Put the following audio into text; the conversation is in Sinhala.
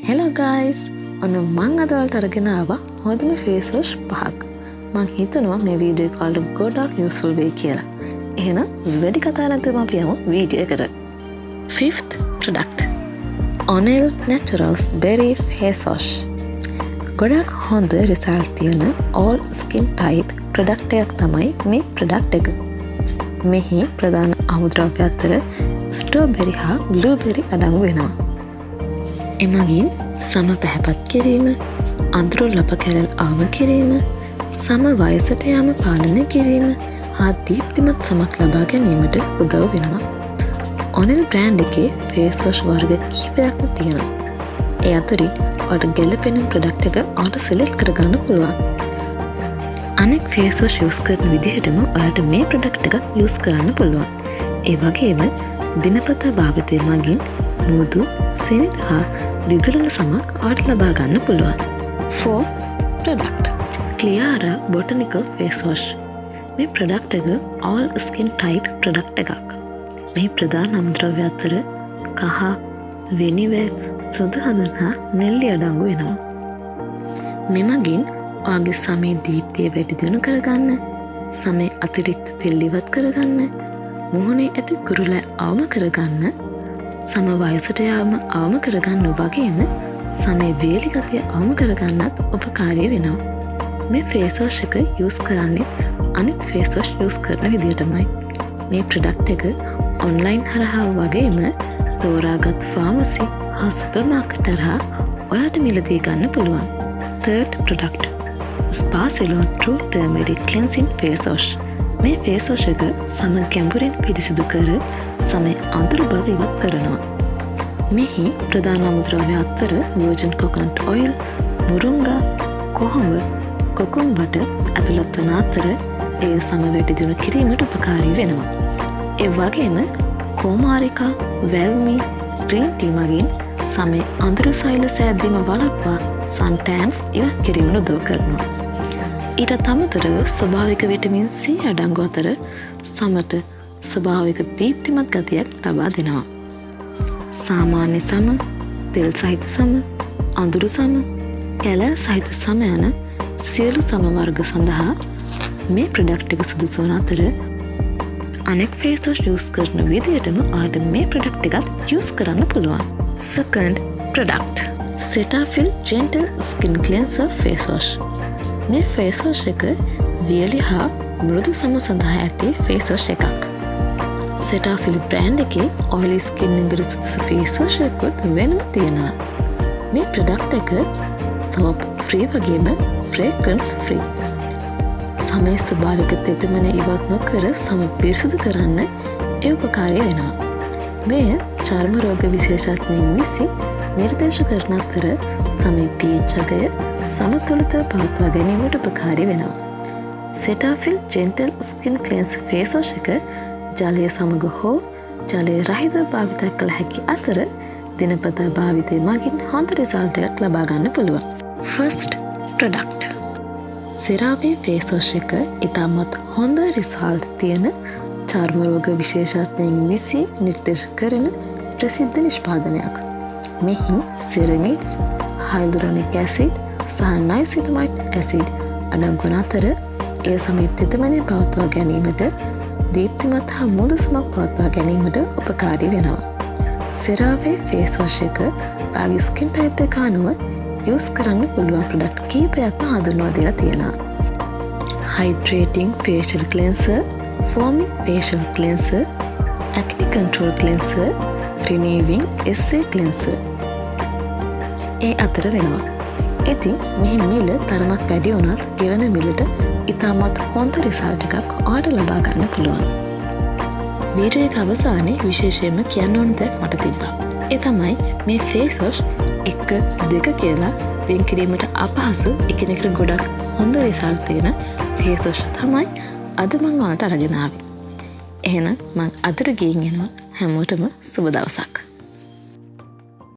Hello guys! ඔන්න මං අද ඔයාලට අරගෙන ආවා හොඳම face wash 5ක්. මං හිතනවා මේ වීඩියෝ එක ඔයාලට ගොඩක් useful වෙයි කියලා. එහෙනම් වැඩි කතා නැතුව අපි යමු වීඩියෝ එකට. 5th product. Onel Naturals Berry Face Wash. ගොඩක් හොඳ result තියෙන all skin type product එකක් තමයි මේ product එක. මෙහි ප්‍රධාන අමුද්‍රව්‍ය අතර ස්ට්‍රෝබෙරි හා බ්ලූබෙරි අඩංගු වෙනවා. එමගින් සම පැහැපත් කිරීම, අඳුරු ලප කැරල් අවම කිරීම, සම වයසට යාම පාලනය කිරීම හා දීප්තිමත් සමක් ලබා ගැනීමට උදව් වෙනවා. ඔනෙල් බ්‍රෑන්ඩ් එකේ ෆේස් වොෂ් වර්ග කිහිපයක්ම තියෙනවා. ඒ අතරින් ඔයාලට ගැළපෙන ප්‍රොඩක්ට් එක ඔයාලට සිලෙක්ට් කරගන්න පුළුවන්. අනෙක් ෆේස් වොෂ් යූස් කරන විදිහටම ඔයාලට මේ ප්‍රොඩක්ට් එකත් යූස් කරන්න පුළුවන්. ඒ වගේම දිනපතා භාවිතය මගින් මූදු, සිනිඳ හා දිදුලන සමක් ඔයාලට ලබා ගන්න පුළුවන්. 4th product. Cleara Botanical Face Wash. මේ ප්‍රොඩක්ට් එක all skin type ප්‍රොඩක්ට් එකක්. මේ ප්‍රධාන අමුද්‍රව්‍ය අතර කහ, වෙනිවැල්, සුදු හඳුන් හා නෙල්ලි අඩංගු වෙනවා. මෙමගින් ඔයාගේ සමේ දීප්තිය වැඩි දියුණු කරගන්න, සමේ අතිරික්ත තෙල් ඉවත් කරගන්න, මුහුණේ ඇති කුරුල අවම කරගන්න, සම වයසට යාම අවම කරගන්න වගේම සමේ වේලි ගතිය අවම කරගන්නත් උපකාරී වෙනවා. මේ ෆේස් වොෂ් එක යූස් කරන්නේ අනිත් ෆේස් වොෂ් යූස් කරන විදිහටමයි. මේ ප්‍රොඩක්ට් එක ඔන්ලයින් හරහා වගේම තෝරාගත් ෆාමසි හා සුපර් මාකට් හරහා ඔයාට මිලදී ගන්න පුළුවන්. 3rd product. Spa Ceylon True Turmeric Cleansing Face Wash. මේ ෆේස් වොෂ් එක සම ගැඹුරින් පිරිසිදු කර සමේ අඳුරු බව ඉවත් කරනවා. මෙහි ප්‍රධාන අමුද්‍රව්‍ය අතර virgin coconut oil, මුරුංගා, කොහොඹ, කොකුම් බටර් ඇතුළත් වන අතර එය සම වැඩි දියුණු කිරීමට උපකාරී වෙනවා. ඒ වගේම කෝමාරිකා, වැල්මි, ග්‍රීන් ටී මගින් සමේ අඳුරු සෛල සෑදීම වළක්වා sun tans ඉවත් කිරීමට උදව් කරනවා. ඊට අමතරව ස්වභාවික විටමින් C අඩංගු අතර සමට ස්වභාවික දීප්තිමත් ගතියක් ලබා දෙනවා. සාමාන්‍ය සම, තෙල් සහිත සම, අඳුරු සම, කැලෑ සහිත සම යන සියලු සම වර්ග සඳහා මේ ප්‍රොඩක්ට් එක සුදුසු වන අතර අනෙක් ෆේස් වොෂ් යූස් කරන විදිහටම ඔයාලට මේ ප්‍රොඩක්ට් එකත් යූස් කරන්න පුළුවන්. 2nd product. Cetaphil Gentle Skin Cleanser Face Wash. මේ ෆේස් වොෂ් එක වියලි හා මෘදු සම සඳහා ඇති ෆේස් වොෂ් එකක්. Cetaphil බ්‍රෑන්ඩ් එකේ oily skin එකට සුදුසු ෆේස් වොෂ් එකකුත් වෙනම තියෙනවා. මේ ප්‍රොඩක්ට් එක soap free වගේම fragrance free. සමේ ස්වභාවික තෙතමන ඉවත් නොකර සම පිරිසිදු කරන්න ඒ උපකාරී වෙනවා. මෙය චර්ම රෝග විශේෂඥයින් විසින් නිර්දේශ කරන අතර සමේ pH අගය සමතුලිතව පවත්වා ගැනීමට උපකාරී වෙනවා. Cetaphil Gentle Skin Cleanser Face Wash එක ජලය සමග හෝ ජලය රහිතව භාවිත කළ හැකි අතර දිනපතා භාවිතය මගින් හොඳ රිසල්ට් එකක් ලබා ගන්න පුළුවන්. 1st product. CeraVe Face Wash එක ඉතාමත් හොඳ රිසල්ට් තියෙන චර්ම රෝග විශේෂඥයින් විසින් නිර්දේශ කරන ප්‍රසිද්ධ නිෂ්පාදනයක්. මෙහි ceramides, hyaluronic acid සහ niacinamide acid අඩංගු වන අතර එය සමේ තෙතමනය පවත්වා ගැනීමට, දීප්තිමත් හා මෘදු සමක් පවත්වා ගැනීමට උපකාරී වෙනවා. CeraVe Face Wash එක ඔයාගේ ස්කින් ටයිප් එක අනුව යූස් කරන්න පුළුවන් ප්‍රොඩක්ට් කීපයක්ම හඳුන්වා දීලා තියෙනවා. Hydrating Facial Cleanser, Foaming Facial Cleanser, Acne Control Cleanser, Renewing Essay Cleanser. ඒ අතර වෙනවා. ඉතින් මෙහි මිල තරමක් වැඩි වුණත් ගෙවන මිලට ඉතාමත් හොඳ රිසල්ට් එකක් ඔයාලට ලබා ගන්න පුළුවන්. වීඩියෝ එක අවසානයේ විශේෂයෙන්ම කියන්න ඕන දෙයක් මට තිබ්බා. ඒ තමයි මේ ෆේස් වොෂ් 1, 2 කියලා වෙන් කිරීමට අපහසු එකිනෙකට ගොඩක් හොඳ රිසල්ට් තියෙන ෆේස් වොෂ් තමයි අද මම ඔයාලට අරගෙන ආවේ. එහෙනම් මම අදට ගිහින් එනවා. හැමෝටම සුබ දවසක්.